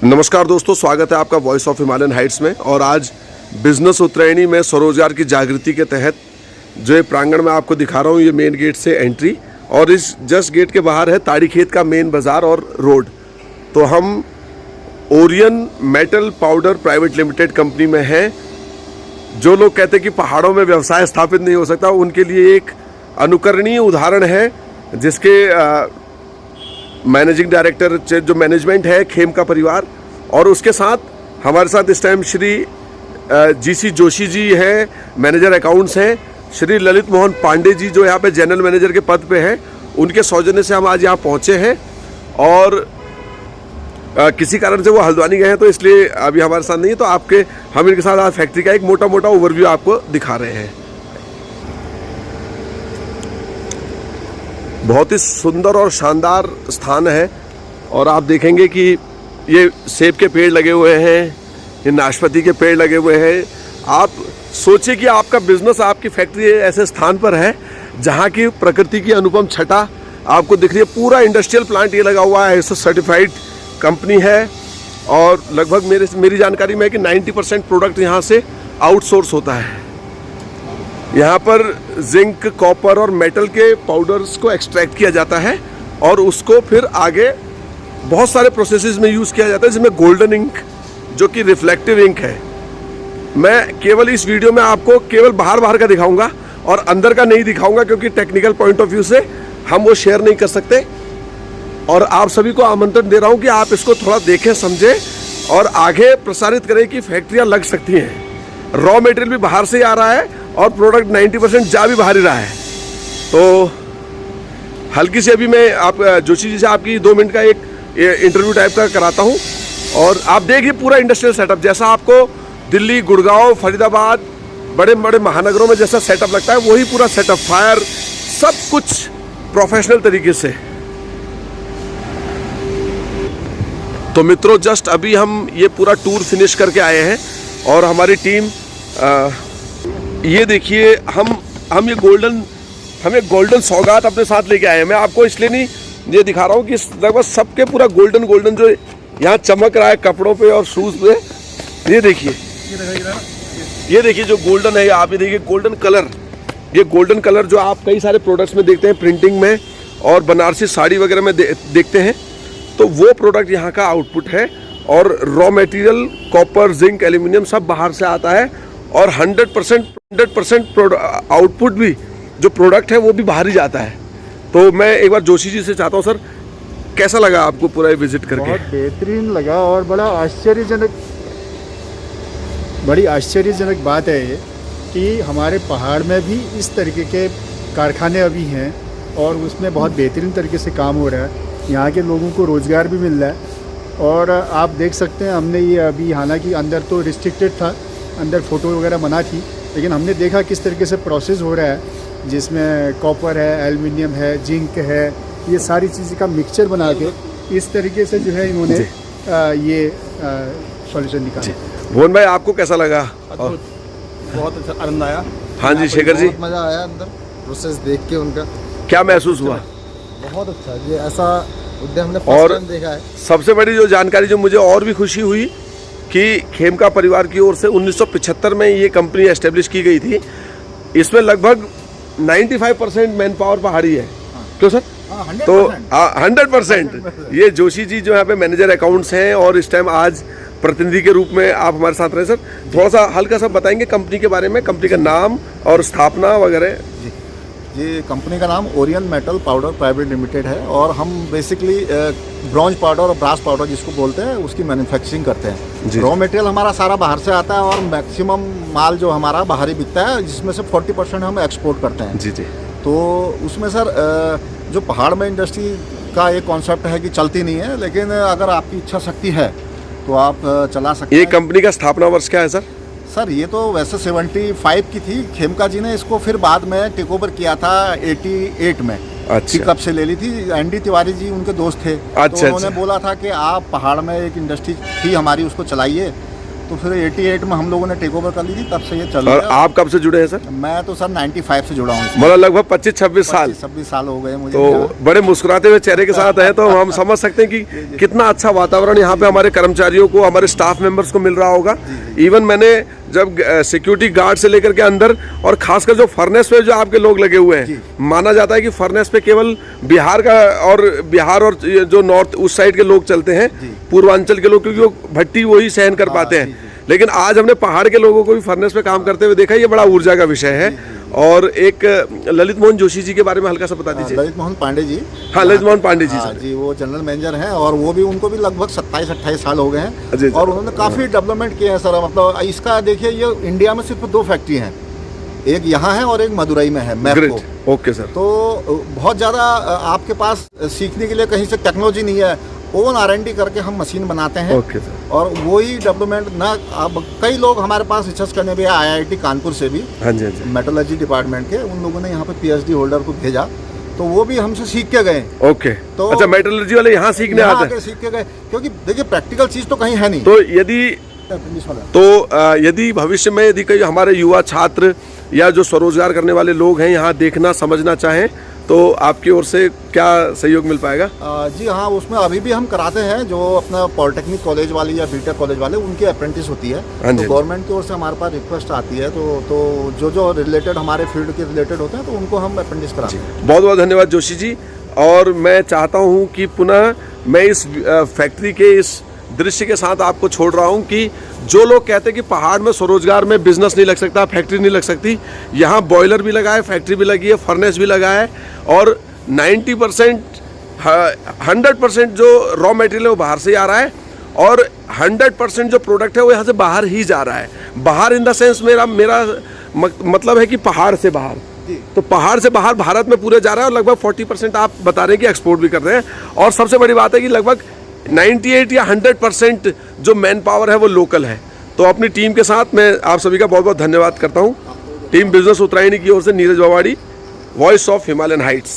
नमस्कार दोस्तों, स्वागत है आपका वॉइस ऑफ हिमालयन हाइट्स में। और आज बिजनेस उत्तरायणी में स्वरोजगार की जागृति के तहत जो ये प्रांगण में आपको दिखा रहा हूँ, ये मेन गेट से एंट्री और इस जस्ट गेट के बाहर है ताड़ी खेत का मेन बाज़ार और रोड। तो हम Orion metal powder private limited company में हैं। जो लोग कहते हैं कि पहाड़ों में व्यवसाय स्थापित नहीं हो सकता, उनके लिए एक अनुकरणीय उदाहरण है, जिसके मैनेजिंग डायरेक्टर जो मैनेजमेंट है खेम का परिवार, और उसके साथ हमारे साथ इस टाइम श्री जीसी जोशी जी हैं, मैनेजर अकाउंट्स हैं, श्री ललित मोहन पांडे जी जो यहाँ पे जनरल मैनेजर के पद पे हैं। उनके सौजन्य से हम आज यहाँ पहुँचे हैं और किसी कारण से वो हल्द्वानी गए हैं, तो इसलिए अभी हमारे साथ नहीं है। तो हम इनके साथ आज फैक्ट्री का एक मोटा मोटा ओवरव्यू आपको दिखा रहे हैं। बहुत ही सुंदर और शानदार स्थान है और आप देखेंगे कि ये सेब के पेड़ लगे हुए हैं, ये नाशपाती के पेड़ लगे हुए हैं। आप सोचिए कि आपका बिजनेस, आपकी फैक्ट्री ऐसे स्थान पर है जहाँ की प्रकृति की अनुपम छटा आपको दिख रही है। पूरा इंडस्ट्रियल प्लांट ये लगा हुआ है, ISO सर्टिफाइड कंपनी है और लगभग मेरी जानकारी में है कि 90% प्रोडक्ट यहाँ से आउटसोर्स होता है। यहाँ पर जिंक, कॉपर और मेटल के पाउडर्स को एक्सट्रैक्ट किया जाता है और उसको फिर आगे बहुत सारे प्रोसेसेस में यूज़ किया जाता है, जिसमें गोल्डन इंक जो कि रिफ्लेक्टिव इंक है। मैं केवल इस वीडियो में आपको केवल बाहर का दिखाऊंगा और अंदर का नहीं दिखाऊंगा, क्योंकि टेक्निकल पॉइंट ऑफ व्यू से हम वो शेयर नहीं कर सकते। और आप सभी को आमंत्रण दे रहा हूँ कि आप इसको थोड़ा देखें, समझें और आगे प्रसारित करें कि फैक्ट्रियाँ लग सकती हैं। रॉ मटेरियल भी बाहर से ही आ रहा है और प्रोडक्ट 90% जा भी बाहर ही रहा है। तो हल्की से अभी मैं आप जोशी जी से आपकी 2 मिनट का एक इंटरव्यू टाइप का कराता हूँ और आप देखिए पूरा इंडस्ट्रियल सेटअप जैसा आपको दिल्ली, गुड़गांव, फरीदाबाद, बड़े बड़े महानगरों में जैसा सेटअप लगता है, वही पूरा सेटअप, फायर, सब कुछ प्रोफेशनल तरीके से। तो मित्रों, जस्ट अभी हम ये पूरा टूर फिनिश करके आए हैं और हमारी टीम ये देखिए, हम ये गोल्डन सौगात अपने साथ लेके आए हैं। मैं आपको इसलिए नहीं ये दिखा रहा हूँ कि लगभग सबके पूरा गोल्डन जो यहाँ चमक रहा है कपड़ों पे और शूज़ पे। ये देखिए जो गोल्डन है, आप ये देखिए गोल्डन कलर, ये गोल्डन कलर जो आप कई सारे प्रोडक्ट्स में देखते हैं, प्रिंटिंग में और बनारसी साड़ी वगैरह में देखते हैं, तो वो प्रोडक्ट यहाँ का आउटपुट है। और raw material copper, zinc, aluminium सब बाहर से आता है और 100% आउटपुट भी जो प्रोडक्ट है वो भी बाहर ही जाता है। तो मैं एक बार जोशी जी से चाहता हूँ, सर कैसा लगा आपको पूरा विजिट करके? बहुत बेहतरीन लगा और बड़ी आश्चर्यजनक बात है ये कि हमारे पहाड़ में भी इस तरीके के कारखाने अभी हैं और उसमें बहुत बेहतरीन तरीके से काम हो रहा है। यहाँ के लोगों को रोज़गार भी मिल रहा है और आप देख सकते हैं, हमने ये अभी, हालांकि अंदर तो रिस्ट्रिक्टेड था, अंदर फ़ोटो वगैरह मना थी, लेकिन हमने देखा किस तरीके से प्रोसेस हो रहा है, जिसमें कॉपर है, एल्युमिनियम है, जिंक है, ये सारी चीज़ का मिक्सचर बना के इस तरीके से जो है इन्होंने ये सॉल्यूशन निकाला। भुवन भाई, आपको कैसा लगा? बहुत अच्छा, आनंद आया। हाँ जी, शेखर जी, बहुत मज़ा आया अंदर प्रोसेस देख के उनका। क्या महसूस हुआ? बहुत अच्छा, ये ऐसा उद्यम हमने फर्स्ट टाइम देखा है। सबसे बड़ी जो जानकारी जो मुझे और भी खुशी हुई कि खेमका परिवार की ओर से 1975 में ये कंपनी एस्टेब्लिश की गई थी। इसमें लगभग 95% मैन पावर पहाड़ी है। क्यों सर? तो 100% ये जोशी जी जो यहाँ पे मैनेजर अकाउंट्स हैं और इस टाइम आज प्रतिनिधि के रूप में आप हमारे साथ रहे। सर थोड़ा सा हल्का सा बताएंगे कंपनी के बारे में, कंपनी का नाम और स्थापना वगैरह? ये कंपनी का नाम Orion metal powder private limited है और हम बेसिकली ब्रॉन्ज पाउडर और ब्रास पाउडर जिसको बोलते हैं उसकी मैन्युफैक्चरिंग करते हैं। रॉ मटेरियल हमारा सारा बाहर से आता है और मैक्सिमम माल जो हमारा बाहरी बिकता है, जिसमें से 40% हम एक्सपोर्ट करते हैं। जी। तो उसमें सर जो पहाड़ में इंडस्ट्री का एक कॉन्सेप्ट है कि चलती नहीं है, लेकिन अगर आपकी इच्छा शक्ति है तो आप चला सकते हैं। ये कंपनी का स्थापना वर्ष क्या है सर? सर ये तो वैसे 75 की थी, खेमका जी ने इसको फिर बाद में टेक ओवर किया था 88 में। अच्छा। कब से ले ली थी, एनडी तिवारी जी उनके दोस्त थे। अच्छा, तो उन्होंने बोला था कि आप पहाड़ में एक इंडस्ट्री थी हमारी, उसको चलाइए। तो फिर 88 में हम लोगों ने टेक ओवर कर ली थी, तब से ये चल और रहा है। आप कब से जुड़े हैं सर? मैं तो सर 95 से जुड़ा हूँ, मतलब लगभग 25-26 साल। 26 साल हो गए मुझे। तो बड़े मुस्कुराते हुए चेहरे के साथ हैं, तो हम समझ सकते हैं कि कितना अच्छा वातावरण यहाँ पे हमारे कर्मचारियों को, हमारे स्टाफ मेंबर्स को मिल रहा होगा। इवन मैंने जब सिक्योरिटी गार्ड से लेकर के अंदर, और खासकर जो फर्नेस पे जो आपके लोग लगे हुए हैं, माना जाता है कि फर्नेस पे केवल बिहार और जो नॉर्थ उस साइड के लोग चलते हैं, पूर्वांचल के लोग, क्योंकि वो भट्टी वही सहन कर पाते हैं। लेकिन आज हमने पहाड़ के लोगों को भी फर्नेस पे काम करते हुए देखा। ये बड़ा ऊर्जा का विषय है। और एक ललित मोहन जोशी जी के बारे में हल्का सा बता दीजिए। ललित मोहन पांडे जी। हाँ, ललित मोहन पांडे जी सर जी, वो जनरल मैनेजर हैं, और वो भी, उनको भी लगभग 27-28 साल हो गए हैं। जी। और उन्होंने काफ़ी डेवलपमेंट किए हैं सर। मतलब इसका देखिए, ये इंडिया में सिर्फ 2 फैक्ट्री हैं, एक यहाँ है और एक मदुरई में है, मैप्को। Okay sir. तो बहुत ज़्यादा आपके पास सीखने के लिए कहीं से टेक्नोलॉजी नहीं है। ओन R&D करके हम मशीन बनाते हैं। Okay sir. और वही डेवलपमेंट ना, अब कई लोग हमारे पास रिसर्च करने भी आए, IIT कानपुर से भी, हाँ जी, हाँ जी। मेटलर्जी डिपार्टमेंट के, उन लोगों ने यहाँ पे PhD होल्डर को भेजा, तो वो भी हमसे सीख के गए। ओके। तो अच्छा, मेटलर्जी वाले यहाँ सीखने यहाँ आते आके हैं? सीख के गए, क्योंकि देखिए प्रैक्टिकल चीज़ तो कहीं है नहीं। तो यदि भविष्य में यदि कोई हमारे युवा छात्र या जो स्वरोजगार करने वाले लोग हैं यहाँ देखना समझना चाहें, तो आपकी ओर से क्या सहयोग मिल पाएगा? जी हाँ, उसमें अभी भी हम कराते हैं। जो अपना पॉलिटेक्निक कॉलेज वाले या बीटेक कॉलेज वाले, उनकी अप्रेंटिस होती है। हाँ जी। तो गवर्नमेंट की ओर से हमारे पास रिक्वेस्ट आती है, तो जो रिलेटेड हमारे फील्ड के रिलेटेड होते हैं, तो उनको हम अप्रेंटिस कराते हैं। बहुत बहुत धन्यवाद जोशी जी। और मैं चाहता हूँ कि पुनः मैं इस फैक्ट्री के इस दृश्य के साथ आपको छोड़ रहा हूँ कि जो लोग कहते हैं कि पहाड़ में स्वरोजगार में बिजनेस नहीं लग सकता, फैक्ट्री नहीं लग सकती, यहाँ बॉयलर भी लगा है, फैक्ट्री भी लगी है, फर्नेस भी लगा है, और 90% 100% जो रॉ मटेरियल है वो बाहर से ही आ रहा है, और 100% जो प्रोडक्ट है वो यहाँ से बाहर ही जा रहा है। बाहर इन द सेंस मेरा मतलब है कि पहाड़ से बाहर। तो पहाड़ से बाहर भारत में पूरे जा रहा है, और लगभग 40% आप बता रहे हैं कि एक्सपोर्ट भी कर रहे हैं। और सबसे बड़ी बात है कि लगभग 98 या 100% जो मैन पावर है वो लोकल है। तो अपनी टीम के साथ मैं आप सभी का बहुत बहुत धन्यवाद करता हूँ। टीम बिजनेस उत्तरायणी की ओर से Neeraj Bawari, voice of Himalayan Heights.